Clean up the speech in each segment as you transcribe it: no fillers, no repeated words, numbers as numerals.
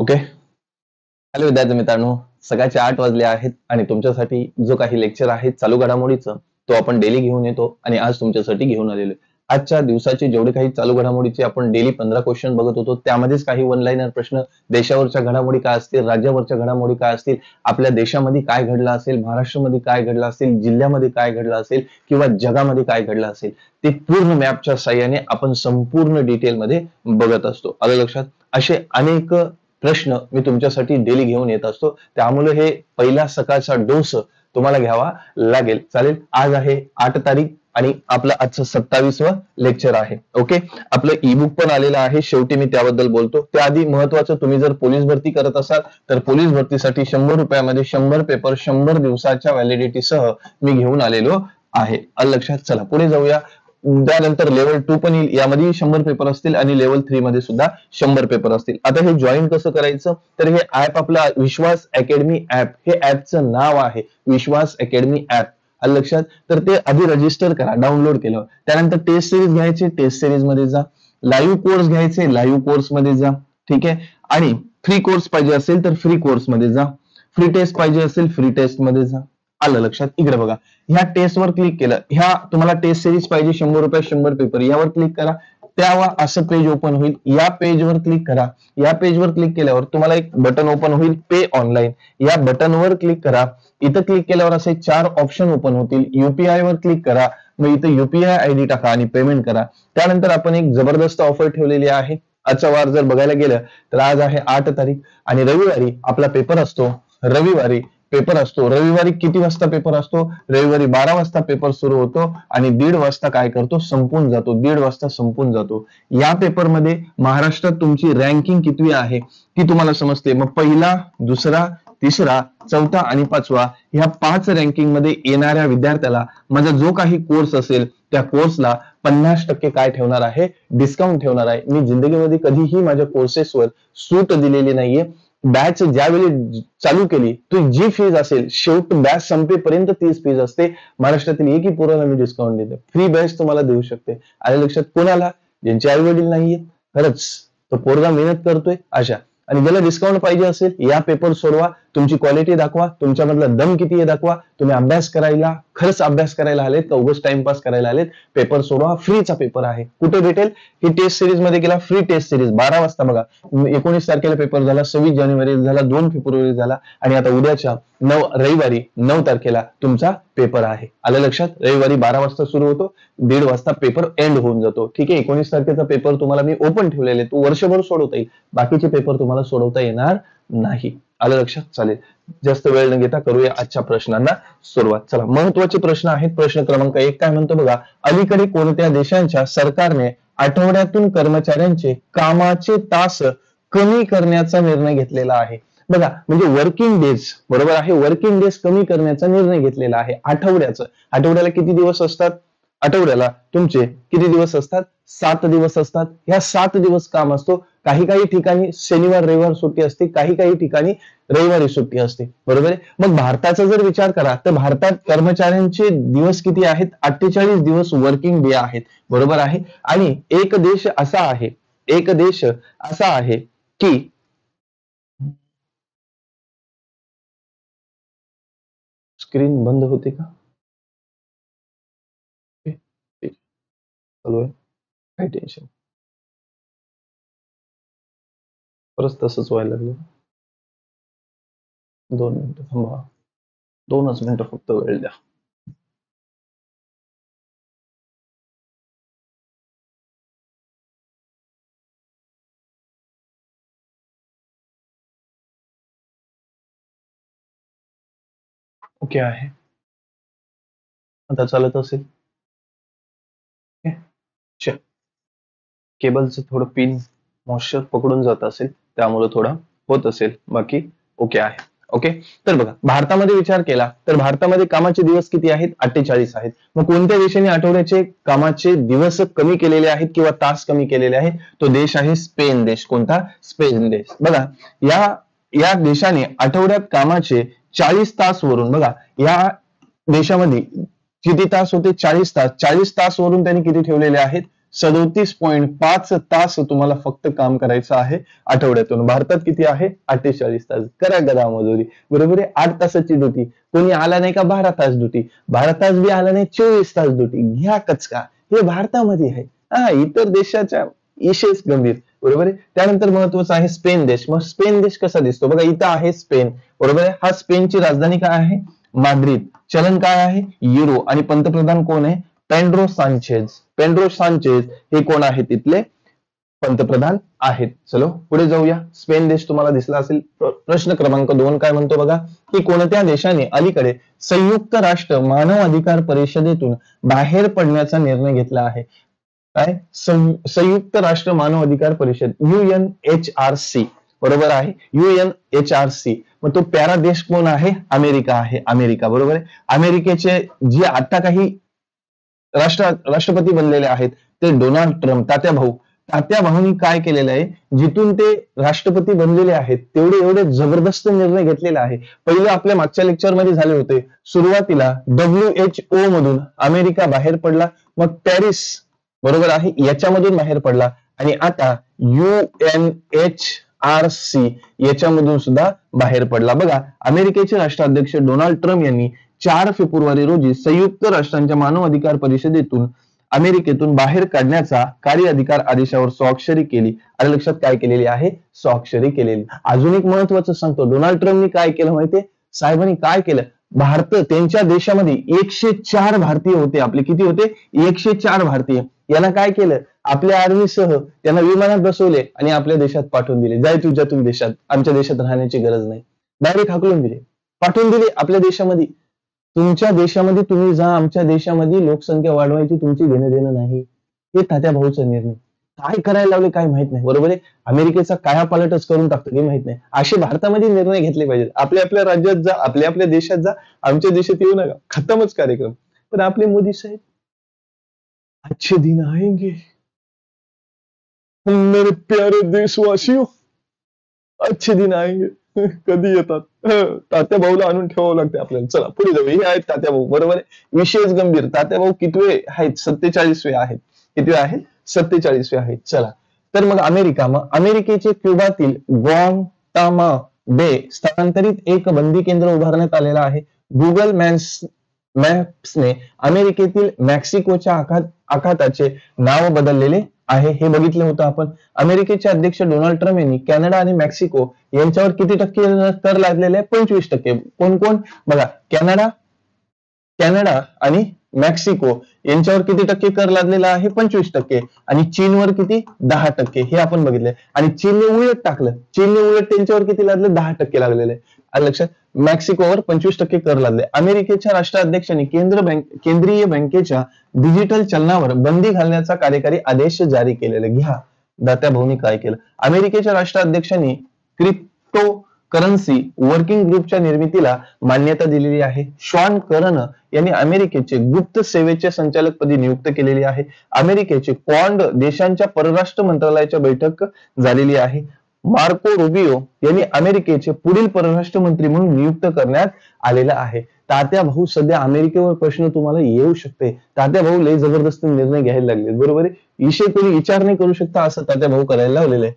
Okay. Hello विद्यार्थी मित्रांनो, सकाळचे 8 वाजले आहेत आणि तुमच्यासाठी जो काही लेक्चर आहे चालू घडामोडीचं तो आपण डेली घेऊन येतो आणि आज तुमच्यासाठी घेऊन आलेलो आहे. आजच्या दिवसाचे जेवढे काही चालू घडामोडीचे आपण डेली 15 क्वेश्चन बघत होतो त्यामध्येच काही वन लाईनर प्रश्न, देशावरच्या घडामोडी काय असतील, राज्यावरच्या घडामोडी काय असतील, आपल्या देशामध्ये काय घडलं असेल, महाराष्ट्रामध्ये काय घडलं असेल, जिल्ह्यामध्ये काय घडलं असेल किंवा जगामध्ये काय घडलं असेल ते पूर्ण मॅपच्या साह्याने आपण संपूर्ण डिटेलमध्ये बघत असतो. आलं लक्षात? असे अनेक प्रश्न मी तुमच्यासाठी डेली घेऊन येत असतो. त्यामुळे हे पहिला सकाळचा डोस तुम्हाला घ्यावा लागेल. चालेल. आज आहे 8 तारीख आणि आपलं आजचं 27वं लेक्चर आहे. ओके. आपलं ई बुक पण आलेलं आहे. शेवटी मी त्याबद्दल बोलतो. त्याआधी महत्वाचं, तुम्ही जर पोलीस भरती करत असाल तर पोलीस भरतीसाठी 100 रुपयामध्ये 100 पेपर 100 दिवसाच्या व्हॅलिडिटीसह मी घेऊन आलेलो आहे. लक्षात. चला पुढे जाऊया. त्यानंतर लेवल 2 पण येईल. यामध्ये 100 पेपर असतील आणि लेवल 3 मध्ये सुद्धा 100 पेपर असतील. आता हे जॉईन कसं करायचं, तर हे ऍप आपलं विश्वास अकॅडमी ऍप, हे ऍपचं नाव आहे विश्वास अकॅडमी ऍप. आलं लक्षात. तर ते आधी रजिस्टर करा डाउनलोड केलं. त्यानंतर टेस्ट सिरीज घ्यायची, टेस्ट सिरीज मध्ये जा. लाईव्ह कोर्स घ्यायचे, लाईव्ह कोर्स मध्ये जा. ठीक आहे. आणि फ्री कोर्स पाहिजे असेल तर फ्री कोर्स मध्ये जा. फ्री टेस्ट पाहिजे असेल फ्री टेस्ट मध्ये जा. आलं लक्षात. इकडे बघा, ह्या टेस्टवर क्लिक केलं, ह्या तुम्हाला टेस्ट सिरीज पाहिजे 100 रुपये 100 पेपर, यावर क्लिक करा. त्यावर असं पेज ओपन होईल. या पेजवर क्लिक करा. या पेजवर क्लिक केल्यावर तुम्हाला एक बटन ओपन होईल, पे ऑनलाईन. या बटनवर क्लिक करा. इथं क्लिक केल्यावर असे 4 ऑप्शन ओपन होतील. युपीआय वर क्लिक करा. मग इथं युपीआय आयडी टाका आणि पेमेंट करा. त्यानंतर आपण एक जबरदस्त ऑफर ठेवलेली आहे. आजचा वार जर बघायला गेलं तर आज आहे 8 तारीख आणि रविवारी आपला पेपर असतो. रविवारी पेपर असतो. रविवारी किती वाजता पेपर असतो? रविवारी 12 वाजता पेपर सुरू होतो आणि 1:30 वाजता काय करतो, संपून जातो. 1:30 वाजता संपून जातो. या पेपरमध्ये महाराष्ट्रात तुमची रँकिंग किती आहे ती तुम्हाला समजते. मग पहिला, दुसरा, तिसरा, चौथा आणि 5वा ह्या 5 रँकिंग मध्ये येणाऱ्या विद्यार्थ्याला माझा जो काही कोर्स असेल त्या कोर्सला 50% काय ठेवणार आहे, डिस्काउंट ठेवणार आहे. मी जिंदगीमध्ये कधीही माझ्या कोर्सेसवर सूट दिलेली नाहीये. बॅच ज्यावेळी चालू केली तो जी फीज असेल, शेवट बॅच संपेपर्यंत तीच फीज असते. महाराष्ट्रातील एकही पोराला मी डिस्काउंट देतो. फ्री बॅच तुम्हाला देऊ शकते. आले लक्षात. कोणाला? ज्यांचे आई वडील नाहीये, खरंच तो पोरगा मेहनत करतोय अशा, आणि ज्याला डिस्काउंट पाहिजे असेल, या पेपर सोडवा, तुमची क्वालिटी दाखवा, तुमच्यामधला दम किती आहे दाखवा. तुम्ही अभ्यास करायला, खरंच अभ्यास करायला आलेत का उगाच टाइमपास करायला आलेत, पेपर सोडवा. फ्रीचा पेपर आहे. कुठे भेटेल? ही टेस्ट सिरीज मध्ये गेला. फ्री टेस्ट सिरीज 12 वाजता बघा. 19 तारखेला पेपर झाला, 26 जानेवारी झाला, 2 फेब्रुवारी झाला आणि आता उद्याच्या रविवारी 9 तारखेला तुमचा पेपर आहे. आलं लक्षात. रविवारी 12 वाजता सुरू होतो, 1:30 वाजता पेपर एंड होऊन जातो. ठीक आहे. 19 तारखेचा पेपर तुम्हाला मी ओपन ठेवलेले, तो वर्षभर सोडवता येईल. बाकीचे पेपर तुम्हाला सोडवता येणार नाही. आलं लक्षात. चालेल. जास्त वेळ न घेता करूया आजच्या प्रश्नांना सुरुवात. चला, महत्वाचे प्रश्न आहेत. प्रश्न क्रमांक 1 काय म्हणतो बघा. अलीकडे कोणत्या देशांच्या सरकारने आठवड्यातून कर्मचाऱ्यांचे कामाचे तास कमी करण्याचा निर्णय घेतलेला आहे? बघा, म्हणजे वर्किंग डेज, बरोबर आहे, वर्किंग डेज कमी करण्याचा निर्णय घेतलेला आहे. आठवड्याला किती दिवस असतात? आठवड्याला तुमचे किती दिवस असतात? 7 दिवस असतात. ह्या 7 दिवस काम असतो. काही काही ठिकाणी शनिवार रविवार सुट्टी असते, काही काही ठिकाणी रविवारी सुट्टी असते. बरोबर आहे. मग भारताचा जर विचार करा तर भारतात कर्मचाऱ्यांचे दिवस किती आहेत? 48 दिवस वर्किंग डे आहेत. बरोबर आहे. आणि एक देश असा आहे की स्क्रीन बंद होते का? चालू आहे, काही टेन्शन. परत तसंच व्हायला लागलं. 2 मिनिटं थांबा. 2च मिनिटं फक्त वेळ द्या. ओके आहे. आता चालत असेल. केबलचं थोडं पिन मॉइश्चर पकडून जात असेल, त्यामुळे थोडा होत असेल. बाकी ओके आहे. ओके. तर बघा, भारतामध्ये विचार केला तर भारतामध्ये कामाचे दिवस किती आहेत? 48 आहेत. मग कोणत्या देशाने आठवड्याचे कामाचे दिवस कमी केलेले आहेत किंवा तास कमी केलेले आहेत? तो देश आहे स्पेन देश. कोणता? स्पेन देश. बघा, या देशाने आठवड्यात कामाचे 40 तास वरून, बघा या देशामध्ये किती तास होते? 40 तास. 40 तास वरून त्यांनी किती ठेवलेले आहेत? 37.5 तास तुम्हाला फक्त काम करायचं आहे आठवड्यातून. भारतात किती आहे? 48 तास. करा करा मजुरी. बरोबर आहे. 8 तासाची ड्युटी. कोणी आला नाही का 12 तास ड्युटी. 12 तास बी आला नाही 24 तास ड्युटी. घ्या कचका. हे भारतामध्ये आहे. इतर देशाच्या विशेष गंभीर. बरोबर आहे. त्यानंतर महत्वाचं आहे स्पेन देश. मग स्पेन देश कसा दिसतो बघा, इथं आहे स्पेन. बरोबर आहे. हा स्पेनची राजधानी काय आहे? माद्रिद. चलन काय आहे? युरो. आणि पंतप्रधान कोण आहे? Pedro Sanchez. पेड्रो सांचेज हे कोण आहेत? तिथले पंतप्रधान आहेत. चलो पुढे जाऊया. स्पेन देश तुम्हाला दिसला असेल. प्रश्न क्रमांक 2 काय म्हणतो बघा, की कोणत्या देशाने अलीकडे संयुक्त राष्ट्र मानव अधिकार परिषदेतून बाहेर पडण्याचा निर्णय घेतला आहे? काय? संयुक्त राष्ट्र मानव अधिकार परिषद, UNHRC. बरोबर आहे. UNHRC. मग तो प्यारा देश कोण आहे? अमेरिका आहे. अमेरिका. बरोबर आहे. अमेरिकेचे जे आता काही राष्ट्रपती बनलेले आहेत ते डोनाल्ड ट्रम्प, तात्या भाऊ. तात्या भाऊनी काय केलेलं आहे, जिथून ते राष्ट्रपती बनलेले आहेत तेवढे एवढे जबरदस्त निर्णय घेतलेला आहे. पहिले आपल्या मागच्या लेक्चरमध्ये झाले होते. सुरुवातीला WHO मधून अमेरिका बाहेर पडला, मग पॅरिस बरोबर आहे याच्यामधून बाहेर पडला, आणि आता UNHRC याच्यामधून सुद्धा बाहेर पडला. बघा, अमेरिकेचे राष्ट्राध्यक्ष डोनाल्ड ट्रम्प यांनी 4 फेब्रुवारी रोजी संयुक्त राष्ट्रांच्या मानव अधिकार परिषदेतून अमेरिकेतून बाहेर काढण्याचा कार्य अधिकार आदेशावर स्वाक्षरी केली. आणि लक्षात काय केलेली आहे? स्वाक्षरी केलेली. अजून एक महत्वाचं सांगतो, डोनाल्ड ट्रम्पनी काय केलं माहितीये? साहेबांनी काय केलं? भारत त्यांच्या देशामध्ये 104 भारतीय होते. आपले किती होते? 104 भारतीय. यांना काय केलं? आपल्या आर्मीसह त्यांना विमानात बसवले आणि आपल्या देशात पाठवून दिले. जाय तुझ्या तुम्ही देशात, आमच्या देशात राहण्याची गरज नाही. डायरेक्ट हाकलून दिले, पाठवून दिले आपल्या देशामध्ये. तुमच्या देशामध्ये तुम्ही जा, आमच्या देशामध्ये लोकसंख्या वाढवायची तुमची घेणं देणं नाही. हे तात्या भाऊचा निर्णय. काय करायला लावले काय माहित नाही. बरोबर आहे. अमेरिकेचा कायापालटच करून टाकतो हे माहित नाही. असे भारतामध्ये निर्णय घेतले पाहिजेत. आपल्या आपल्या राज्यात जा, आपल्या आपल्या देशात जा, आमच्या देशात येऊ नका. खतमच कार्यक्रम. पण आपले मोदी साहेब अच्छे दिन आएंगे मेरे प्यारे देशवासियों, अच्छे दिन आएंगे. कधी येतात? तात्या भाऊला आणून ठेवावं लागते आपल्याला. चला पुढे जाऊ. हे आहेत तात्या भाऊ. बरोबर आहे. विशेष गंभीर. तात्या भाऊ कितवे आहेत? 47वे आहेत. कितवे आहेत? 47वे आहेत. चला तर मग अमेरिका. मग अमेरिकेचे क्युबातील ग्वांटानामो बे स्थलांतरित एक बंदी केंद्र उभारण्यात आलेलं आहे. गुगल मॅप्सने अमेरिकेतील मेक्सिकोच्या आखाताचे नाव बदललेले आहे. हे बघितलं होतं आपण. अमेरिकेचे अध्यक्ष डोनाल्ड ट्रम्प यांनी कॅनडा आणि मेक्सिको यांच्यावर किती टक्के कर लादलेले आहे? 25%. कोण कोण? बघा, कॅनडा आणि मेक्सिको यांच्यावर किती टक्के कर लादलेला आहे? 25%. आणि चीनवर किती? 10%. हे आपण बघितलंय. आणि चीनने उलट टाकलं. चीनने उलट त्यांच्यावर किती लादले? 10% लागलेले. आणि लक्षात, मेक्सिकोवर 25% कर लादले. अमेरिकेच्या राष्ट्राध्यक्षांनी केंद्रीय बँकेच्या डिजिटल चलनावर बंदी घालण्याचा कार्यकारी आदेश जारी केलेला. घ्या दात्या भाऊनी काय केलं. अमेरिकेच्या राष्ट्राध्यक्षांनी क्रिप्टो करन्सी वर्किंग ग्रुपच्या निर्मितीला मान्यता दिलेली आहे. शॉन करन यांनी अमेरिकेचे गुप्त सेवेचे संचालकपदी नियुक्त केलेली आहे. अमेरिकेचे क्वाड देशांच्या परराष्ट्र मंत्रालयाच्या बैठक झालेली आहे. मार्को रुबियो यांनी अमेरिकेचे पुढील परराष्ट्र मंत्री म्हणून नियुक्त करण्यात आलेला आहे. तात्या भाऊ सध्या अमेरिकेवर प्रश्न तुम्हाला येऊ शकते. तात्या भाऊ लय जबरदस्त निर्णय घ्यायला लागले. बरोबर आहे. विषय कोणी विचार नाही करू शकता असं तात्या भाऊ करायला लावलेलं आहे.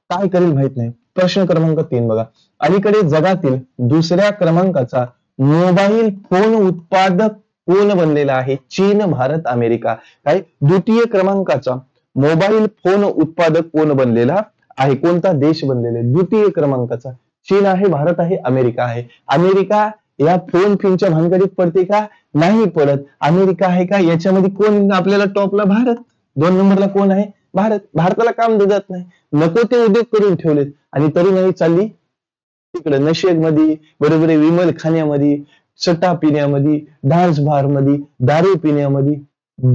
काय करेल माहित नाही. प्रश्न क्रमांक 3 बघा. अलीकडे जगातील दुसऱ्या क्रमांकाचा मोबाईल फोन उत्पादक कोण बनलेला आहे? चीन, भारत, अमेरिका. काय? द्वितीय क्रमांकाचा मोबाईल फोन उत्पादक कोण बनलेला आहे? कोणता देश बनलेला आहे? द्वितीय क्रमांकाचा. चीन आहे, भारत आहे, अमेरिका आहे. अमेरिका या फोन फिनच्या भानगडीत पडते का? नाही पडत. अमेरिका आहे का याच्यामध्ये? कोण आपल्याला टॉपला? भारत. 2 नंबरला कोण आहे? भारत. भारताला काम देत नाही. नको ते उद्योग करून ठेवलेत आणि तरी नाही चालली तिकडे नशेक मध्ये, बरोबर आहे, विमल खाण्यामध्ये, सट्टा पिण्यामध्ये, डान्स बार मध्ये, दारू पिण्यामध्ये.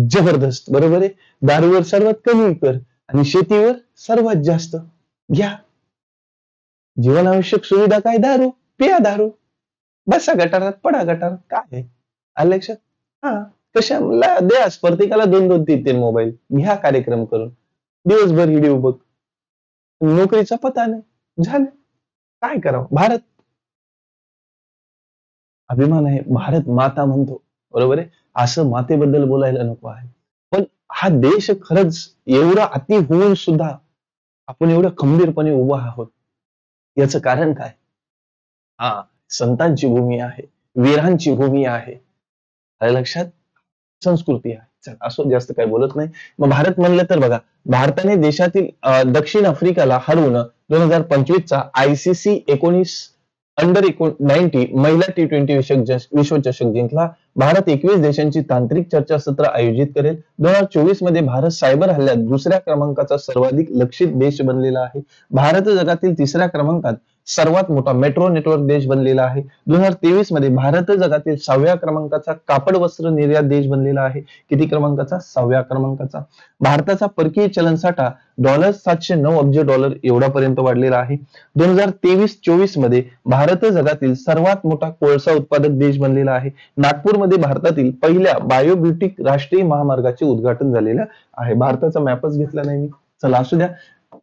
जबरदस्त. बरोबर आहे. दारूवर सर्वात कमी कर आणि शेतीवर सर्वात जास्त. घ्या. जीवनावश्यक सुविधा काय? दारू. पिया दारू. बसा गटारात, पडा गटारात. काय आहे? आलं लक्षात? कशा द्या प्रत्येकाला 2-2, 3-3 मोबाईल. घ्या कार्यक्रम करून. दिवसभर व्हिडिओ बघ. नोकरीचा पत्ता नाही. झालं. काय करावं? भारत. अभिमान आहे. भारत माता म्हणतो. बरोबर आहे. असं मातेबद्दल बोलायला नको आहे. पण हा देश खरंच एवढा अति होऊन सुद्धा आपण एवढं खंबीरपणे उभं आहोत, याचं कारण काय? हा, संतांची भूमी आहे, वीरांची भूमी आहे. आलं लक्षात? संस्कृती आहे. चला असो, जास्त काही बोलत नाही. मग भारत म्हणलं तर बघा, भारताने देशातील दक्षिण आफ्रिकाला हरवून 2025चा ICC 19 अंडर 19 महिला T20 विश्वचषक जिंकला. भारत 21 देशांची तांत्रिक चर्चासत्र आयोजित करेल. 2024 मध्ये भारत सायबर हल्ल्यात दुसऱ्या क्रमांकाचा सर्वाधिक लक्षित देश बनलेला आहे. भारत जगातील तिसऱ्या क्रमांकात सर्वात मोठा मेट्रो नेटवर्क देश बनलेला आहे. 2023 मध्ये भारत जगातील 6व्या क्रमांकाचा कापड वस्त्र निर्यात देश बनलेला आहे. किती क्रमांकाचा? 6व्या क्रमांकाचा. भारताचा परकीय चलन साठा $709 अब्ज एवढ्यापर्यंत वाढलेला आहे. 2023-24 मध्ये भारत जगातील सर्वात मोठा कोळसा उत्पादक देश बनलेला आहे. नागपूरमध्ये भारतातील पहिल्या बायोब्युटिक राष्ट्रीय महामार्गाचे उद्घाटन झालेलं आहे. भारताचा मॅपच घेतला नाही मी, चला असू द्या.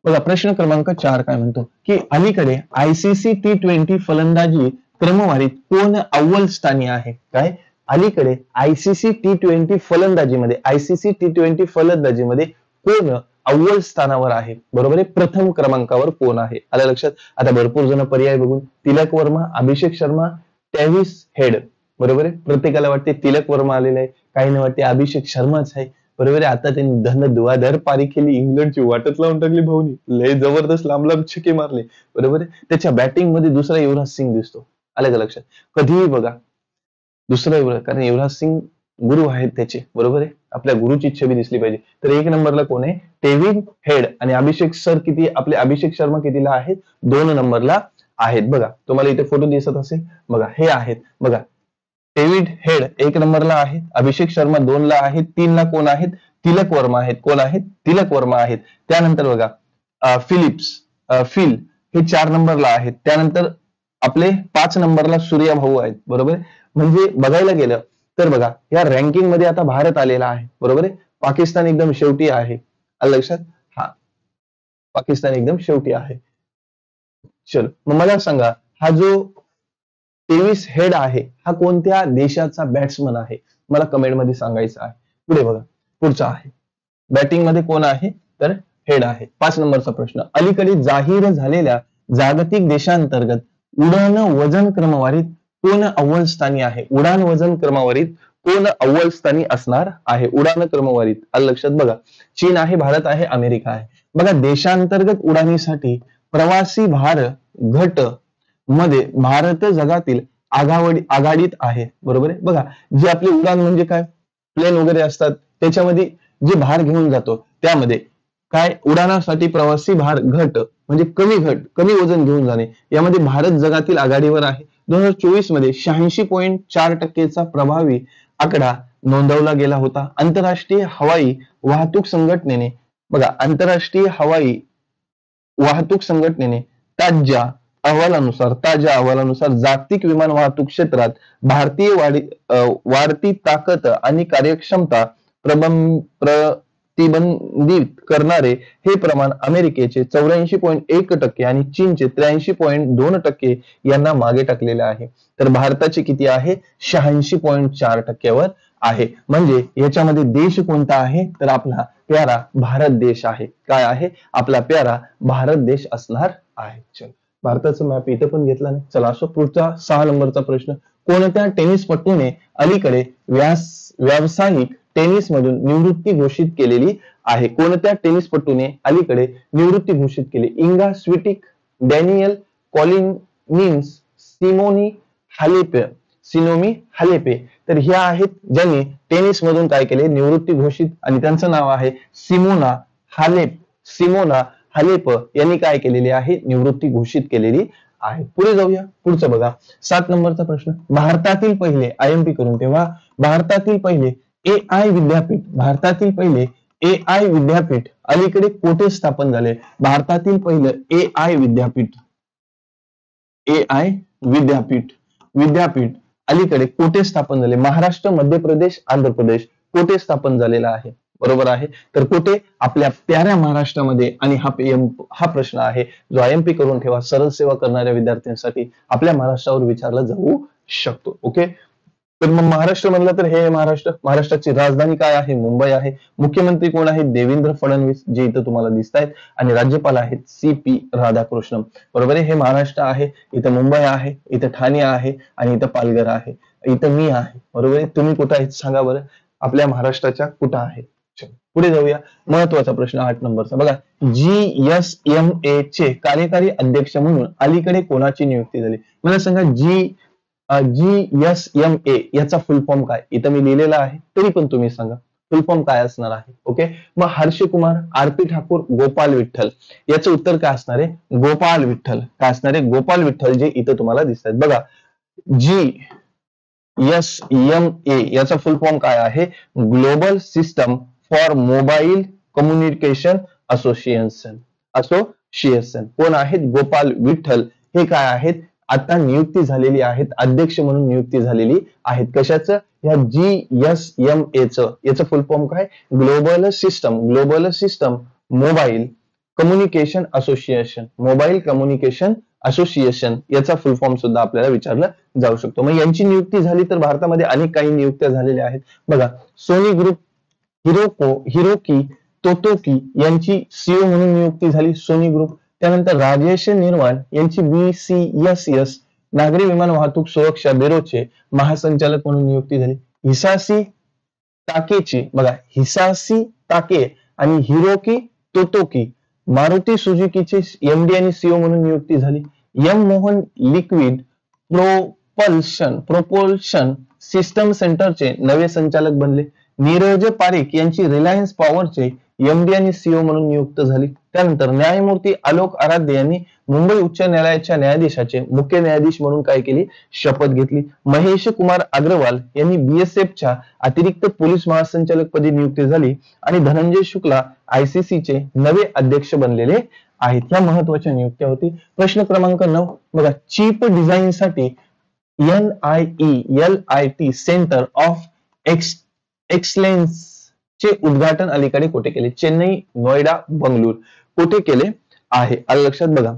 बघा प्रश्न क्रमांक 4 काय म्हणतो की अलीकडे ICC T20 फलंदाजी क्रमवारीत कोण अव्वल स्थानी आहे? काय? अलीकडे ICC T20 फलंदाजीमध्ये कोण अव्वल स्थानावर आहे? बरोबर आहे, प्रथम क्रमांकावर कोण आहे? आलं लक्षात? आता भरपूर जण पर्याय बघून, तिलक वर्मा, अभिषेक शर्मा, ट्रॅव्हिस हेड. बरोबर आहे, प्रत्येकाला वाटते तिलक वर्मा आलेला आहे, काहींना वाटते अभिषेक शर्माच आहे. बरोबर आहे, आता त्यांनी धुवाधार पारी केली, इंग्लंडची वाटच लावून टाकली भाऊनी, लय जबरदस्त लांब लांब छक्के मारले. बरोबर आहे, त्याच्या बॅटिंग मध्ये दुसरा युवराज सिंग दिसतो. आलं का लक्षात? कधीही बघा दुसरा युवराज, कारण युवराज सिंग गुरु आहेत त्याचे. बरोबर आहे, आपल्या गुरुची छबी दिसली पाहिजे. तर 1 नंबरला कोण आहे? David head. आणि अभिषेक सर किती, आपले अभिषेक शर्मा कितीला आहेत? 2 नंबरला आहेत. बघा तुम्हाला इथे फोटो दिसत असेल, बघा हे आहेत. बघा डेव्हिड हेड 1 नंबरला आहेत, अभिषेक शर्मा 2 ला आहेत, 3 ला कोण आहेत? तिलक वर्मा आहेत. कोण आहेत? तिलक वर्मा आहेत. त्यानंतर बघा फिल हे 4 नंबरला आहेत. त्यानंतर आपले 5 नंबरला सूर्या भाऊ आहेत. बरोबर आहे, म्हणजे बघायला गेलं तर बघा या रँकिंग मध्ये आता भारत आलेला आहे. बरोबर आहे, पाकिस्तान एकदम शेवटी आहे. आलं लक्षात? हा, पाकिस्तान एकदम शेवटी आहे. चलो मग मला सांगा, हा जो 23 हेड आहे हा कोणत्या देशाचा बॅट्समन आहे? मला कमेंट मध्ये सांगायचं आहे. पुढे बघा, पुढचा आहे बॅटिंग मध्ये कोण आहे? तर हेड आहे. 5 नंबरचा प्रश्न, अलीकडे जाहीर झालेल्या जागतिक देशांतर्गत उडान वजन क्रमवारीत कोण अव्वल स्थानी आहे? उडान वजन क्रमवारीत कोण अव्वल स्थानी असणार आहे? उडान क्रमवारीत. आलं लक्षात? बघा चीन आहे, भारत आहे, अमेरिका आहे. बघा देशांतर्गत उडाणीसाठी प्रवासी भार घट मध्ये भारत जगातील आघाडीत आहे. बरोबर आहे, बघा जे आपली उडान म्हणजे काय, प्लेन वगैरे असतात त्याच्यामध्ये जे भार घेऊन जातो, त्यामध्ये काय उडाणासाठी प्रवासी भार घट म्हणजे कमी वजन घेऊन जाणे, यामध्ये भारत जगातील आघाडीवर आहे. 2024 मध्ये 86.4% प्रभावी आकडा नोंदवला गेला होता. आंतरराष्ट्रीय हवाई वाहतूक संघटनेने, बघा आंतरराष्ट्रीय हवाई वाहतूक संघटनेने ताज्या अहवालानुसार जागतिक विमान वाहतूक क्षेत्रात भारतीय वाढती ताकद आणि कार्यक्षमता प्रतिबंधित करणारे हे प्रमाण अमेरिकेचे 84.1% आणि चीनचे 83.2% यांना मागे टाकलेले आहे. तर भारताचे किती आहे? 86.4% आहे. म्हणजे याच्यामध्ये देश कोणता आहे? तर आपला प्यारा भारत देश आहे. काय आहे? आपला प्यारा भारत देश असणार आहे. चल, भारताचा मॅप इथे पण घेतला नाही. चला असो, पुढचा 6 नंबरचा प्रश्न, कोणत्या टेनिसपटूने अलीकडे व्यावसायिक टेनिस मधून निवृत्ती घोषित केलेली आहे? कोणत्या टेनिसपटूने अलीकडे निवृत्ती घोषित केली? इंगा स्विटिक, डॅनियल कॉलिन्स, सिनोमी हालेपे. तर ह्या आहेत ज्यांनी टेनिस मधून काय केले? निवृत्ती घोषित, आणि त्यांचं नाव आहे सिमोना हालेप यांनी काय केलेली आहे? निवृत्ती घोषित केलेली आहे. पुढे जाऊया, पुढचं बघा 7 नंबरचा प्रश्न, भारतातील पहिले IMP करून तेव्हा भारतातील पहिले AI विद्यापीठ अलीकडे कोठे स्थापन झाले? भारतातील पहिलं AI विद्यापीठ अलीकडे कोठे स्थापन झाले? महाराष्ट्र, मध्य प्रदेश, आंध्र प्रदेश. कोठे स्थापन झालेला आहे? बरोबर आहे, तर कुठे? आपल्या प्याऱ्या महाराष्ट्रामध्ये. आणि हा प्रश्न आहे जो IMP करून ठेवा, सरळ सेवा करणाऱ्या विद्यार्थ्यांसाठी आपल्या महाराष्ट्रावर विचारला जाऊ शकतो. ओके, तर मग महाराष्ट्र म्हणलं तर हे महाराष्ट्र. महाराष्ट्राची राजधानी काय आहे? मुंबई आहे. मुख्यमंत्री कोण आहेत? देवेंद्र फडणवीस, जे इथं तुम्हाला दिसत आहेत. आणि राज्यपाल आहेत CP राधाकृष्णन. बरोबर आहे. हे महाराष्ट्र आहे. इथं मुंबई आहे, इथं ठाणे आहे, आणि इथं पालघर आहे, इथं मी आहे. बरोबर आहे. तुम्ही कुठं आहेत सांगा बरं, आपल्या महाराष्ट्राच्या कुठं आहे? पुढे जाऊया. महत्वाचा प्रश्न 8 नंबरचा बघा. GSMA चे कार्यकारी अध्यक्ष म्हणून अलीकडे कोणाची नियुक्ती झाली? मला सांगा, GSMA याचा फुल फॉर्म काय? इथं मी लिहिलेला आहे, तरी पण तुम्ही सांगा फुल फॉर्म काय असणार आहे. ओके. मग हर्ष कुमार, RP ठाकूर, गोपाल विठ्ठल, याचं उत्तर काय असणार आहे? गोपाल विठ्ठल. काय असणार आहे? गोपाल विठ्ठल, जे इथं तुम्हाला दिसत आहेत बघा. GSMA याचा फुल फॉर्म काय आहे? Global system for mobile communication association. कोण आहेत? गोपाल विठ्ठल. हे काय आहेत? आता नियुक्ती झालेली आहेत, अध्यक्ष म्हणून नियुक्ती झालेली आहेत. कशाचं? या GSMA चं. याचं फुल फॉर्म काय? Global system mobile communication association. Mobile communication association याचा फुल फॉर्म सुद्धा आपल्याला विचारलं जाऊ शकतो. मग यांची नियुक्ती झाली तर भारतामध्ये अनेक काही नियुक्त्या झालेल्या आहेत बघा. सोनी ग्रुप, हिरोकी तोतोकी यांची CEO म्हणून नियुक्ती झाली, सोनी ग्रुप. त्यानंतर राजेश निर्वाण यांची BCSS नागरी विमान वाहतूक सुरक्षा ब्युरोचे महासंचालक म्हणून नियुक्ती झाली. हिसासी ताकेची बघा, हिसासी ताके आणि हिरोकी तोतोकी मारुती सुझुकीचे MD आणि CEO म्हणून नियुक्ती झाली. मोहन लिक्विड प्रोपल्शन सिस्टम सेंटरचे नवे संचालक बनले. नीरज पारिख यांची रिलायन्स पॉवरचे MD आणि CEO म्हणून नियुक्त झाली. त्यानंतर न्यायमूर्ती आलोक आराध्य यांनी मुंबई उच्च न्यायालयाच्या न्यायाधीशाचे मुख्य न्यायाधीश म्हणून काय केली? शपथ घेतली. महेश कुमार अग्रवाल यांनी BSFच्या अतिरिक्त पोलीस महासंचालक पदी नियुक्ती झाली. आणि धनंजय शुक्ला ICC चे नवे अध्यक्ष बनलेले आहेत. ह्या महत्वाच्या नियुक्त्या होती. प्रश्न क्रमांक 9 बघा. चीप डिझाईन साठी NIELIT सेंटर ऑफ एक्सलेन्स चे उद्घाटन अलीकडे कुठे केले? चेन्नई, नोएडा, बंगळूर. कुठे केले आहे? आलं लक्षात बघा.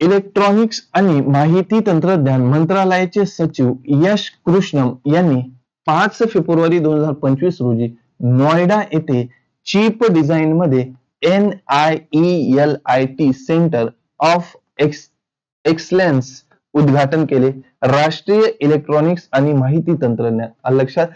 इलेक्ट्रॉनिक्स आणि माहिती तंत्रज्ञान मंत्रालयाचे सचिव यश कृष्णम यांनी 5 फेब्रुवारी 2025 रोजी नोएडा येथे चीप डिझाईन मध्ये NIELIT सेंटर ऑफ एक्सलेन्स उद्घाटन केले. राष्ट्रीय इलेक्ट्रॉनिक्स आणि माहिती तंत्रज्ञान. आलं लक्षात?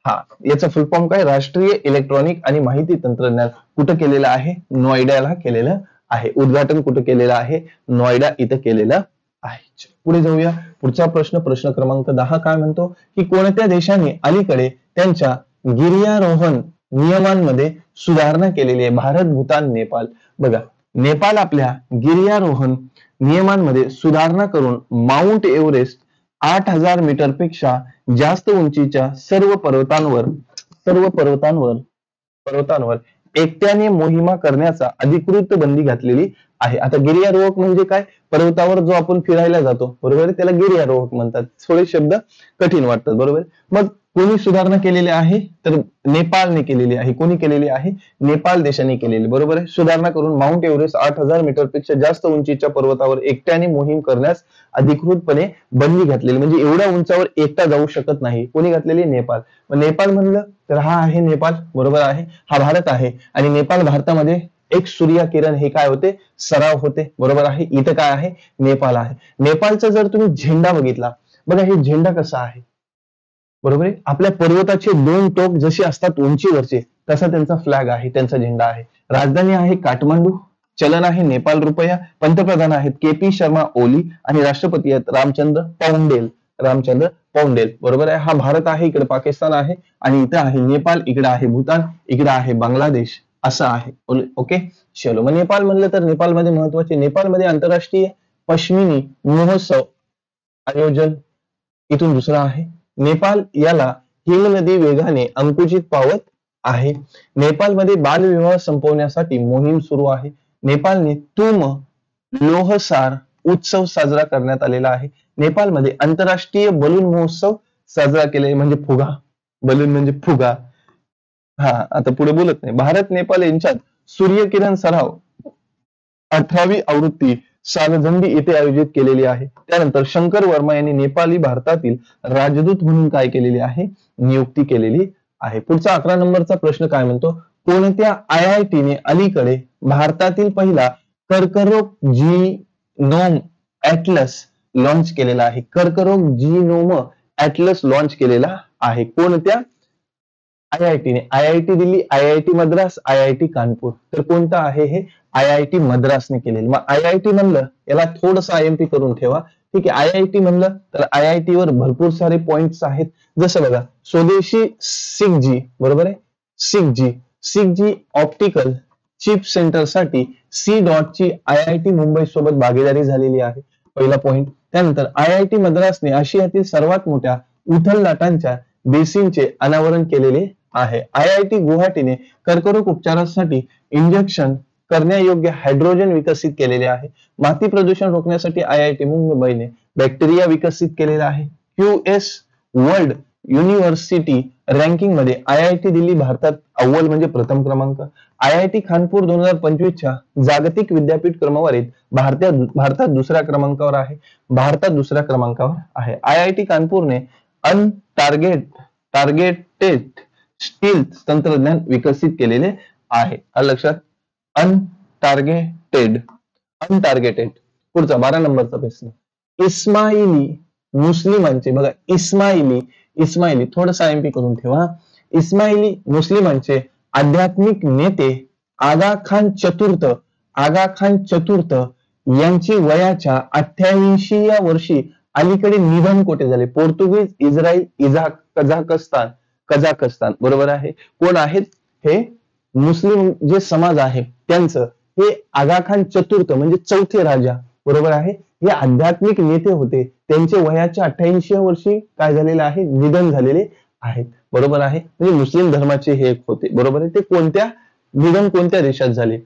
हा, याचा फुल फॉर्म काय? राष्ट्रीय इलेक्ट्रॉनिक आणि माहिती तंत्रज्ञान. कुठं केलेलं आहे? नोएडाला केलेलं आहे. उद्घाटन कुठं केलेलं आहे? नोएडा इथं केलेलं आहे. पुढे जाऊया. पुढचा प्रश्न क्रमांक 10 काय म्हणतो की कोणत्या देशाने अलीकडे त्यांच्या गिर्यारोहण नियमांमध्ये सुधारणा केलेली आहे? भारत, भूतान, नेपाळ. बघा, नेपाळ आपल्या गिर्यारोहण नियमांमध्ये सुधारणा करून माउंट एव्हरेस्ट 8000 मीटर पेक्षा जास्त उंचीच्या सर्व पर्वतांवर एकट्याने मोहिमा करण्याचा अधिकृत बंदी घातलेली आहे. आता गिर्यारोहक म्हणजे काय? पर्वतावर जो आपण फिरायला जातो, बरोबर, त्याला गिर्यारोहक म्हणतात. थोडे शब्द कठीण वाटतात, बरोबर. मग कोणी सुधारणा केलेली आहे? तर नेपाळने केलेली आहे. कोणी केलेली आहे? नेपाळ देशाने केलेली, बरोबर आहे. सुधारणा करून माउंट एव्हरेस्ट 8000 मीटर पेक्षा जास्त उंचीच्या पर्वतावर एकट्याने मोहीम करण्यास अधिकृतपणे बंदी घातलेली. म्हणजे एवढ्या उंचावर एकटा जाऊ शकत नाही. कोणी घातलेली? नेपाळ. मग नेपाळ म्हणलं तर हा आहे नेपाळ, बरोबर आहे. हा भारत आहे. आणि नेपाळ भारतामध्ये एक सूर्यकिरण हे काय होते? सराव होते, बरोबर आहे. इथं काय आहे? नेपाळ आहे. नेपाळचा जर तुम्ही झेंडा बघितला बघा, हे झेंडा कसा आहे? बरोबर आहे. आपल्या पर्वताचे 2 टोक जसे असतात उंचीवरचे, तसा त्यांचा फ्लॅग आहे, त्यांचा झेंडा आहे. राजधानी आहे काठमांडू. चलन आहे नेपाळ रुपया. पंतप्रधान आहेत KP शर्मा ओली. आणि राष्ट्रपती आहेत रामचंद्र पौंडेल, बरोबर आहे. हा भारत आहे. इकडे पाकिस्तान आहे. आणि इथं आहे नेपाळ, इकडे आहे भूतान, इकडे आहे बांगलादेश, असं आहे. ओके, चलो. मग नेपाळ म्हणलं तर नेपाळमध्ये महत्वाचे, नेपाळमध्ये आंतरराष्ट्रीय पश्मिनी महोत्सव आयोजन इथून दुसरा आहे. नेपाळ याला हिमनदी वेगाने अंकुचित पावत आहे. नेपाळमध्ये बालविवाह संपवण्यासाठी मोहीम सुरू आहे. नेपाळने तुम लोहसार उत्सव साजरा करण्यात आलेला आहे. नेपाळमध्ये आंतरराष्ट्रीय बलून महोत्सव साजरा केले, म्हणजे फुगा. बलून म्हणजे फुगा. हा, आता पुढे बोलत नाही. भारत नेपाळ यांच्यात सूर्यकिरण सराव 18वी आवृत्ती सालझंडी येथे आयोजित केलेली आहे. त्यानंतर शंकर वर्मा यांनी नेपाली भारतातील राजदूत म्हणून काय केलेली आहे, नियुक्ती केलेली आहे. पुढचा 11 नंबरचा प्रश्न काय म्हणतो, कोणत्या IIT ने अलीकडे भारतातील पहिला कर्करोग जीनोम ऍटलस लॉन्च केलेला आहे. कर्करोग जीनोम ऍटलस लॉन्च केलेला आहे. कोणत्या IIT ने? IIT Delhi, IIT Madras, IIT Kanpur. तर कोणतं आहे हे? IIT मद्रासने केलेलं. मग IIT म्हणलं याला थोडस IMP करून ठेवा. ठीक आहे, IIT म्हणलं तर IIT वर भरपूर सारे पॉइंट्स आहेत. जसं बघा, स्वदेशी सिकजी, बरोबर आहे, सिकजी ऑप्टिकल चिप सेंटर साठी सी डॉट ची IIT मुंबई सोबत भागीदारी झालेली आहे. पहिला पॉइंट. त्यानंतर IIT मद्रासने आशियातील सर्वात मोठ्या उथल लाटांच्या बेसिनचे अनावरण केलेले आहे. IIT गुवाहाटीने कर्करोग उपचारासाठी इंजेक्शन करण्यायोग्य हायड्रोजन विकसित केलेले आहे. माती प्रदूषण रोखण्यासाठी IIT मुंबईने बॅक्टेरिया विकसित केलेला आहे. QS वर्ल्ड युनिव्हर्सिटी रँकिंग मध्ये IIT दिल्ली भारतात अव्वल म्हणजे प्रथम क्रमांक. IIT कानपूर 2025 च्या जागतिक विद्यापीठ क्रमवारीत भारतात दुसऱ्या क्रमांकावर आहे. IIT कानपूरने टार्गेटेड स्टील तंत्रज्ञान विकसित केलेले आहे. लक्षात, अनटार्गेटेड. पुढचा 12 नंबरचा प्रश्न, इस्माइली मुस्लिमांचे, बघा इस्माइली थोडंसं IMP करून ठेवा. इस्माइली मुस्लिमांचे आध्यात्मिक नेते आगा खान चतुर्थ यांची वयाच्या 88व्या वर्षी अलीकडे निधन कोठे झाले? पोर्तुगीज, इस्रायल, कझाकस्तान. बरोबर आहे. कोण आहेत हे? मुस्लिम जे समाज आहे त्यांचं हे आगा खान चतुर्थ म्हणजे चौथे राजा, बरोबर आहे, हे आध्यात्मिक नेते होते. त्यांचे वयाच्या 88व्या वर्षी काय झालेले आहे? निधन झालेले आहेत. बरोबर आहे. म्हणजे मुस्लिम धर्माचे हे एक होते. बरोबर आहे. ते निधन कोणत्या देशात झाले?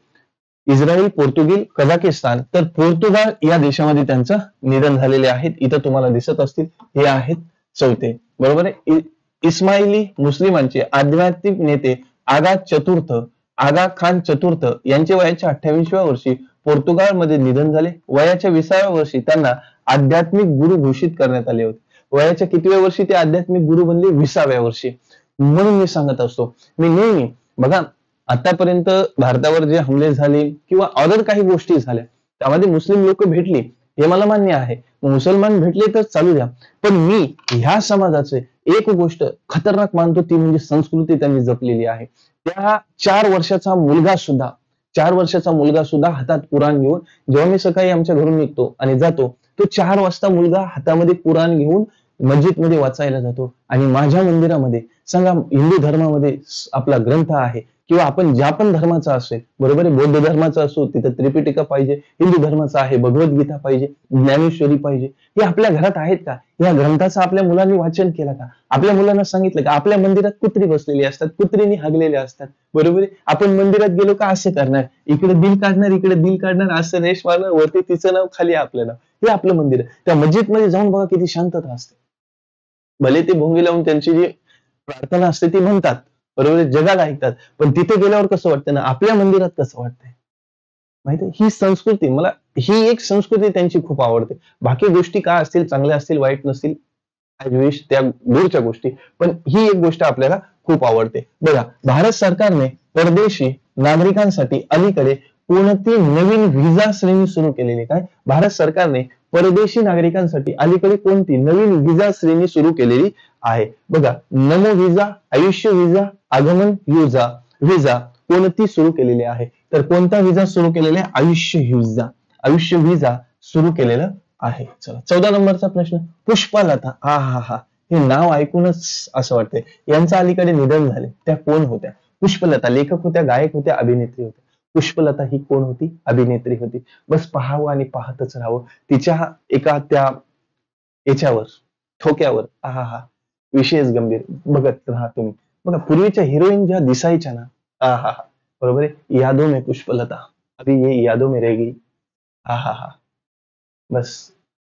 इस्रायल, पोर्तुगीज, कझाकिस्तान. तर पोर्तुगाल या देशामध्ये त्यांचं निधन झालेले आहेत. इथं तुम्हाला दिसत असतील, हे आहेत चौथे. बरोबर आहे. इस्माइली मुस्लिमांचे आध्यात्मिक नेते आगा खान चतुर्थ यांचे वयाच्या 28व्या वर्षी पोर्तुगालमध्ये निधन झाले. वयाच्या 20व्या वर्षी त्यांना आध्यात्मिक गुरु घोषित करण्यात आले होते. वयाच्या कितव्या वर्षी ते आध्यात्मिक गुरु बनले? 20व्या वर्षी. म्हणून मी सांगत असतो, मी नेहमी बघा, आतापर्यंत भारतावर जे हमले झाले किंवा अदर काही गोष्टी झाल्या त्यामध्ये मुस्लिम लोक भेटली, हे मला मान्य आहे. मुसलमान भेटले तर चालू द्या, पण मी ह्या समाजाचे एक गोष्ट खतरनाक मानतो, ती म्हणजे संस्कृती त्यांनी जपलेली आहे. त्या 4 वर्षाचा मुलगा सुद्धा हातात कुराण घेऊन, जेव्हा मी सकाळी आमच्या घरून निघतो आणि जातो, तो 4 वाजता मुलगा हातामध्ये कुराण घेऊन मस्जिद मध्ये वाचायला जातो. आणि माझ्या मंदिरामध्ये सांगा, हिंदू धर्मामध्ये आपला ग्रंथ आहे किंवा आपण ज्या पण धर्माचा असेल, बरोबर आहे, बौद्ध धर्माचा असो तिथं त्रिपिटिका पाहिजे, हिंदू धर्माचा आहे भगवद्गीता पाहिजे, ज्ञानेश्वरी पाहिजे. हे आपल्या घरात आहेत का? या ग्रंथाचं आपल्या मुलांनी वाचन केलं का? आपल्या मुलांना सांगितलं का? आपल्या मंदिरात कुत्री बसलेली असतात, कुत्रीने हागलेले असतात, बरोबर आहे. आपण मंदिरात गेलो का असं करणार, इकडे दिल काढणार, असं रेश मारणार, वरती तिचं नाव, खाली आपलं नाव. हे आपलं मंदिर आहे. त्या मस्जिद मध्ये जाऊन बघा किती शांतता असते. भले ते भोंगी लावून त्यांची जी प्रार्थना असते ती म्हणतात, बरोबर, जगाला ऐकतात, पण तिथे गेल्यावर कसं वाटतं ना, आपल्या मंदिरात कसं वाटतंय माहितीये? ही संस्कृती, मला ही एक संस्कृती त्यांची खूप आवडते. बाकी गोष्टी काय असतील, चांगल्या असतील, वाईट नसतील, त्या दूरच्या गोष्टी, पण ही एक गोष्ट आपल्याला खूप आवडते. बघा, भारत सरकारने परदेशी नागरिकांसाठी अलीकडे कोणती नवीन व्हिसा श्रेणी सुरू केलेली? काय? भारत सरकारने परदेशी नागरिकांसाठी अलीकडे कोणती नवीन व्हिसा श्रेणी सुरू केलेली आहे? बघा, नमो व्हिसा, आयुष्य व्हिसा, आगमन व्हिसा कोणती सुरू केलेली आहे? तर कोणता व्हिसा सुरू केलेला आहे? आयुष्य व्हिसा सुरू केलेलं आहे. चला, 14 नंबरचा प्रश्न, पुष्पलता. हे नाव ऐकूनच असं वाटतंय, यांचं अलीकडे निधन झाले. त्या कोण होत्या? पुष्पलता लेखक होत्या, गायक होत्या, अभिनेत्री होत्या. पुष्पलता ही कोण होती? अभिनेत्री होती. बस पाहावं आणि पाहतच राहावं. तिच्या एका त्या याच्यावर, ठोक्यावर, विशेष गंभीर, बघत राहा तुम्ही. बघा, पूर्वीच्या हिरोईन ज्या दिसायच्या ना, बरोबर आहे, यादों में पुष्पलता, अभी ये यादों में रहेगी. बस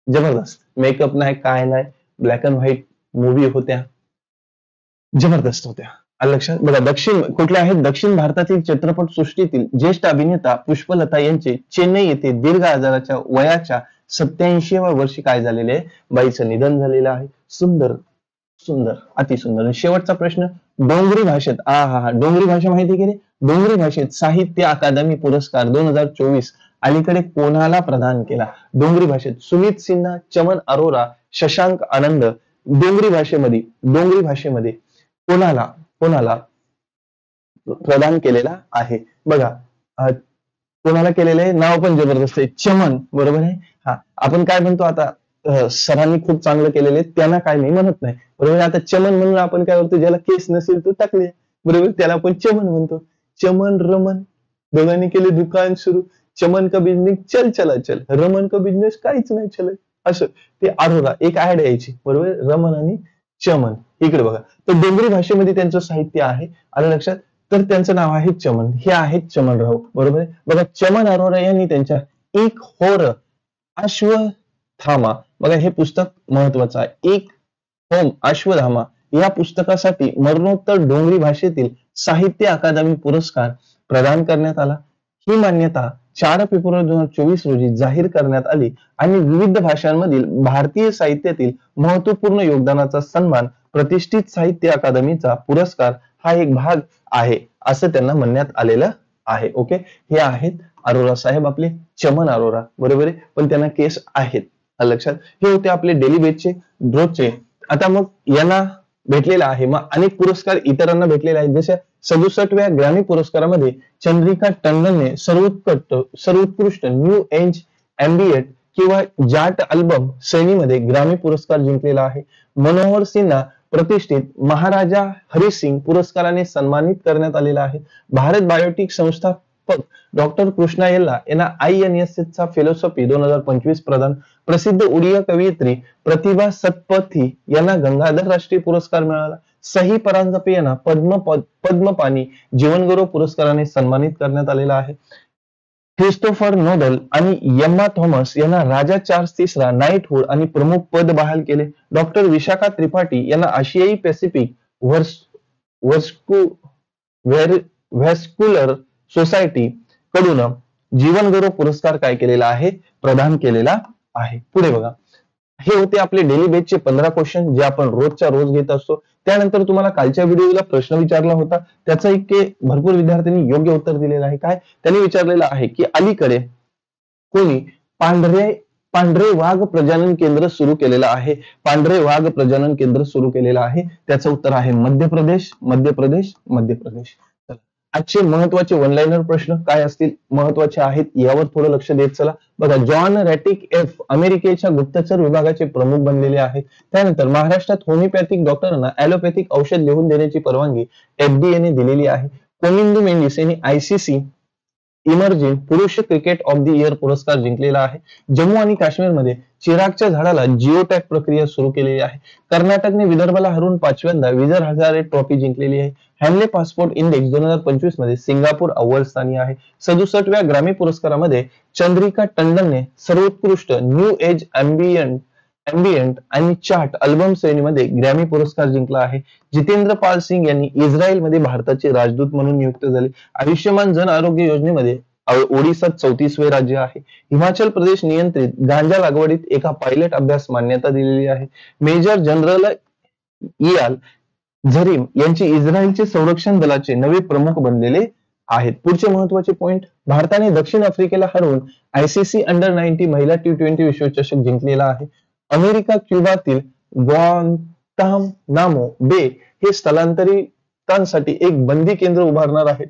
जबरदस्त. मेकअप नाही, काय नाही, ब्लॅक अँड व्हाईट मूवी होत्या, जबरदस्त होत्या. आलं लक्षात? बघा, दक्षिण कुठले आहेत? दक्षिण भारतातील चित्रपट सृष्टीतील ज्येष्ठ अभिनेता पुष्पलता यांचे चेन्नई येथे दीर्घ आजाराच्या वयाच्या 87व्या वर्षी काय झालेले आहे? बाईचं निधन झालेलं आहे. सुंदर, सुंदर, अतिसुंदर. आणि शेवटचा प्रश्न, डोंगरी भाषेत, डोंगरी भाषा माहिती की नाही? डोंगरी भाषेत साहित्य अकादमी पुरस्कार 2024 अलीकडे कोणाला प्रदान केला? डोंगरी भाषेत सुमित सिन्हा, चमन अरोरा, शशांक आनंद. डोंगरी भाषेमध्ये कोणाला कोणाला प्रदान केलेला आहे? बघा, कोणाला केलेलं आहे? नाव पण जबरदस्त आहे, चमन. बरोबर आहे. आपण काय म्हणतो आता, सरांनी खूप चांगलं केलेलं आहे त्यांना काय नाही म्हणत नाही. बरोबर. आता चमन म्हणून आपण काय करतो, ज्याला केस नसेल तो टाकले. बरोबर, त्याला आपण चमन म्हणतो. चमन रमन दोघांनी केले दुकान सुरू. चमन का बिझनेस चल चला चल, रमन का बिझनेस काहीच नाही चल, असं ते अरोरा एक ऍड यायची. बरोबर, रमन आणि चमन. इकडे बघा, तर डोंगरी भाषेमध्ये त्यांचं साहित्य आहे. आलं लक्षात? तर त्यांचं नाव आहे चमन. हे आहेत चमनराव. बरोबर आहे. बघा, चमन अरोरा यांनी त्यांच्या एक होर अश्वत्थामा, बघा हे पुस्तक महत्वाचं आहे, एक होम अश्वत्थामा या पुस्तकासाठी मरणोत्तर डोंगरी भाषेतील साहित्य अकादमी पुरस्कार प्रदान करण्यात आला. ही मान्यता 4 फेब्रुवारी 2024 रोजी जाहीर करण्यात आली आणि विविध भाषांमधील भारतीय साहित्यातील महत्वपूर्ण योगदानाचा सन्मान, प्रतिष्ठित साहित्य अकादमीचा पुरस्कार हा एक भाग आहे असं त्यांना म्हणण्यात आलेलं आहे. ओके, हे आहेत अरोरा साहेब, आपले चमन अरोरा. बरोबर आहे, पण त्यांना केस आहेत. लक्षात? हे होते आपले डेली बेसचे रोजचे. आता मग यांना भेटलेला आहे, मग अनेक पुरस्कार इतरांना भेटलेले आहेत. जसे 67व्या ग्रॅमी पुरस्कारामध्ये चंद्रिका टंडनने सर्वोत्कृष्ट न्यू एज एम्बिएंट किंवा जाट अल्बम श्रेणीमध्ये ग्रॅमी पुरस्कार जिंकलेला आहे. मनोहर सिन्हा प्रतिष्ठित महाराजा हरी सिंग पुरस्काराने सन्मानित करण्यात आलेला आहे. भारत बायोटेक संस्थापक डॉक्टर कृष्णा येल्ला यांना INSS चा फेलोसॉफी 2025 प्रदान. प्रसिद्ध उडिया कवयित्री प्रतिभा सत्पथी यांना गंगाधर राष्ट्रीय पुरस्कार मिळाला. सही परांजपे यांना पद्मपाणी जीवनगौरव पुरस्काराने सन्मानित करण्यात आलेला आहे. ख्रिस्तोफर नोबल आणि एम्मा थॉमस यांना राजा चार्ल्स तिसरा नाईटहुड आणि प्रमुख पद बहाल केले. डॉक्टर विशाखा त्रिपाठी यांना आशियाई पॅसिफिक व्हॅस्क्युलर सोसायटी कडून जीवनगौरव पुरस्कार काय केलेला आहे? प्रदान केलेला आहे. पुढे बघा, हे होते आपले डेली बेसचे 15 क्वेश्चन जे आपण रोजच्या रोज घेत असतो. त्यानंतर तुम्हाला कालच्या व्हिडिओला प्रश्न विचारला होता, त्याचा भरपूर विद्यार्थ्यांनी योग्य उत्तर दिलेलं आहे. काय त्यांनी विचारलेलं आहे की अलीकडे कोणी पांढरे वाघ प्रजनन केंद्र सुरू केलेलं आहे? पांढरे वाघ प्रजनन केंद्र सुरू केलेलं आहे, त्याचं उत्तर आहे मध्य प्रदेश. आजचे महत्वाचे वन लाईनर प्रश्न काय असतील, महत्वाचे आहेत, यावर थोडं लक्ष देत चला. बघा, जॉन रॅटिक एफ अमेरिकेच्या गुप्तचर विभागाचे प्रमुख बनलेले आहेत. त्यानंतर महाराष्ट्रात होमिओपॅथिक डॉक्टरांना ॲलोपॅथिक औषध लिहून देण्याची परवानगी FDA ने दिलेली आहे. कोनिंदू मेंडिस यांनी ICC इमर्जिंग पुरुष क्रिकेट ऑफ द इयर पुरस्कार जिंकलेला आहे. जम्मू आणि काश्मीरमध्ये चिरागच्या झाडाला जिओ टॅग प्रक्रिया सुरू केलेली आहे. कर्नाटकने विदर्भाला हरून 5व्यांदा विजय हजारे ट्रॉफी जिंकलेली आहे. हॅनले पासपोर्ट इंडेक्स 2025 मध्ये सिंगापूर अव्वल स्थानी आहे. 67व्या ग्रॅमी पुरस्कारामध्ये चंद्रिका टंडनने सर्वोत्कृष्ट न्यू एज एम्बिएंट आणि चार्ट अल्बम श्रेणीमध्ये ग्रॅमी पुरस्कार जिंकला आहे. जितेंद्र पाल सिंग यांनी इस्रायलमध्ये भारताचे राजदूत म्हणून नियुक्त झाले. आयुष्यमान जन आरोग्य योजनेमध्ये ओडिसात 34वे राज्य आहे. हिमाचल प्रदेश नियंत्रित गांजा लागवडीत एका पायलट अभ्यास मान्यता दिलेली आहे. मेजर जनरल इयाल झरीम यांची इस्रायलचे संरक्षण दलाचे नवे प्रमुख बनलेले आहेत. पुढचे महत्वाचे पॉइंट, भारताने दक्षिण आफ्रिकेला हरवून ICC अंडर-19 महिला T20 विश्वचषक जिंकलेला आहे. अमेरिका क्युबातील ग्वांतानामो बे हे स्थलांतरितांसाठी एक बंदी केंद्र उभारणार आहेत.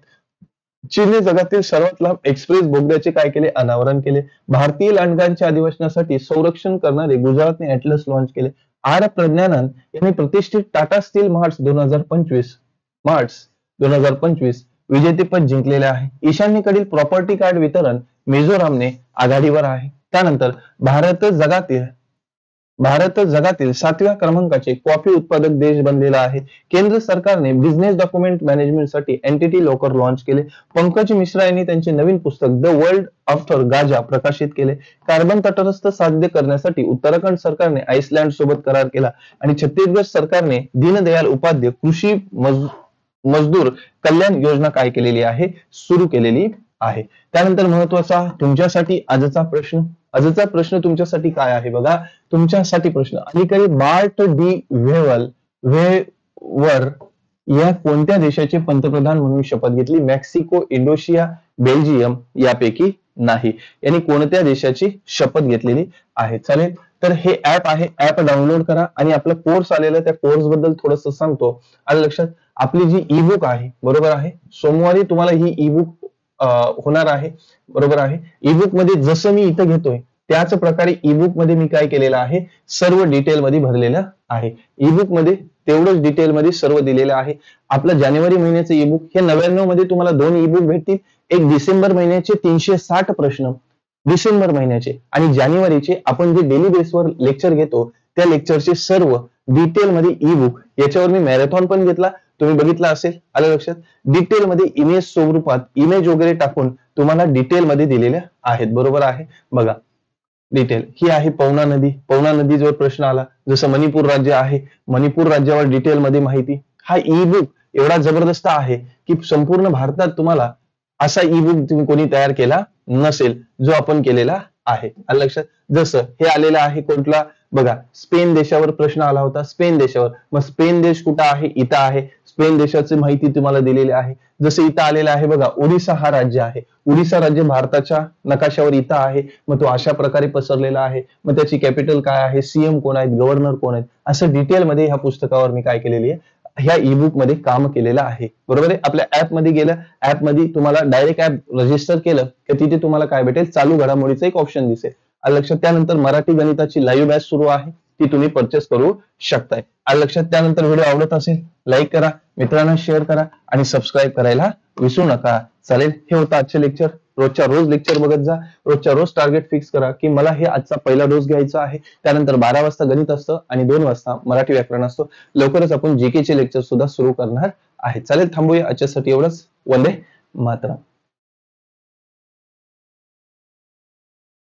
चीनने जगातील सर्वात लांब एक्सप्रेस बोगद्याचे काय केले? अनावरण केले. भारतीय लांडग्यांच्या अधिवासनासाठी संरक्षण करणारे गुजरातने ऍटलस लॉन्च केले. आर प्रज्ञानन यांनी प्रतिष्ठित टाटा स्टील मार्च 2025 विजेतेपद जिंकलेले आहे. ईशान्येकडील प्रॉपर्टी कार्ड वितरण मिझोरामने आघाडीवर आहे. त्यानंतर भारत जगातील 7व्या क्रमांकाचे कॉफी उत्पादक देश बनलेला आहे. केंद्र सरकारने बिझनेस डॉक्युमेंट मॅनेजमेंटसाठी एंटिटी लॉकर लॉन्च केले. पंकज मिश्रा यांनी त्यांचे नवीन पुस्तक द वर्ल्ड आफ्टर गाजा प्रकाशित केले. कार्बन तटस्थ साध्य करण्यासाठी उत्तराखंड सरकारने आइसलँड सोबत करार केला आणि छत्तीसगड सरकारने दीनदयाल उपाध्याय मजदूर कल्याण योजना काय केलेली आहे, सुरू केलेली आहे. त्यानंतर महत्वाचा तुमच्यासाठी आजचा प्रश्न तुमच्यासाठी काय आहे बघा. तुमच्यासाठी प्रश्न, अलीकडे मार्ट डी वेवर या कोणत्या देशाचे पंतप्रधान म्हणून शपथ घेतली? मेक्सिको, इंडोनेशिया, बेल्जियम यापैकी नाही. यांनी कोणत्या देशाची शपथ घेतलेली आहे? चालेल. तर हे ऍप आहे, ऍप डाउनलोड करा आणि आपला कोर्स आलेला त्या कोर्स बद्दल थोडस सांगतो. आलं लक्षात? आपली जी ई बुक आहे, बरोबर आहे, सोमवारी तुम्हाला ही ई बुक होणार आहे, बरोबर आहे. ई बुक मध्ये जसं मी इथं घेतोय त्याच प्रकारे ई बुक मध्ये मी काय केलेलं आहे, सर्व डिटेल मध्ये भरलेलं आहे. ई बुक मध्ये तेवढंच डिटेल मध्ये सर्व दिलेलं आहे. आपलं जानेवारी महिन्याचं ई बुक हे 99 मध्ये तुम्हाला 2 ई बुक भेटतील. एक डिसेंबर महिन्याचे 360 प्रश्न, डिसेंबर महिन्याचे, आणि जानेवारीचे आपण जे डेली बेसवर लेक्चर घेतो त्या लेक्चरचे सर्व डिटेल मध्ये ई बुक. याच्यावर मी मॅरेथॉन पण घेतला, तुम्ही बघितला असेल. आलं लक्षात? डिटेल मध्ये इमेज स्वरूपात इमेज वगैरे टाकून तुम्हाला डिटेल मध्ये दिलेल्या आहेत, बरोबर आहे. बघा डिटेल ही आहे पवना नदी. पवना नदीवर प्रश्न आला, जसं मणिपूर राज्य आहे, मणिपूर राज्यावर डिटेल मध्ये माहिती. हा ई बुक एवढा जबरदस्त आहे की संपूर्ण भारतात तुम्हाला असा ई बुक तुम्ही कोणी तयार केला नसेल जो आपण केलेला आहे. आलं लक्षात? जसं हे आलेलं आहे कुठला बघा, स्पेन देशावर प्रश्न आला होता, स्पेन देशावर. मग स्पेन देश कुठं आहे? इथं आहे. स्पेन देशाची माहिती तुम्हाला दिलेली आहे. जसं इथं आलेलं आहे बघा, ओडिसा हा राज्य आहे. ओडिसा राज्य भारताच्या नकाशावर इथं आहे. मग तो अशा प्रकारे पसरलेला आहे. मग त्याची कॅपिटल काय आहे, सीएम कोण आहेत, गव्हर्नर कोण आहेत, असं डिटेलमध्ये ह्या पुस्तकावर मी काय केलेली आहे, ह्या ई बुक मध्ये काम केलेलं आहे, बरोबर आहे. आपल्या ऍप मध्ये गेलं, ऍप मध्ये तुम्हाला डायरेक्ट ऍप रजिस्टर केलं की तिथे तुम्हाला काय भेटेल, चालू घडामोडीचं एक ऑप्शन दिसेल. लक्षात? त्यानंतर मराठी गणिताची लाईव्ह बॅच सुरू आहे, ती तुम्ही परचेस करू शकताय. लक्षात? त्यानंतर व्हिडिओ आवडत असेल लाईक करा, मित्रांना शेअर करा आणि सबस्क्राईब करायला विसरू नका. चालेल. हे होतं आजचे लेक्चर. रोजच्या रोज लेक्चर बघत जा, रोजच्या रोज टार्गेट फिक्स करा की मला हे आजचा पहिला डोस घ्यायचा आहे. त्यानंतर 12 वाजता गणित असतं आणि 2 वाजता मराठी व्याकरण असतं. लवकरच आपण जीके चे लेक्चर सुद्धा सुरू करणार आहे. चालेल. थांबूया आजच्यासाठी एवढंच. वंदे मातरम.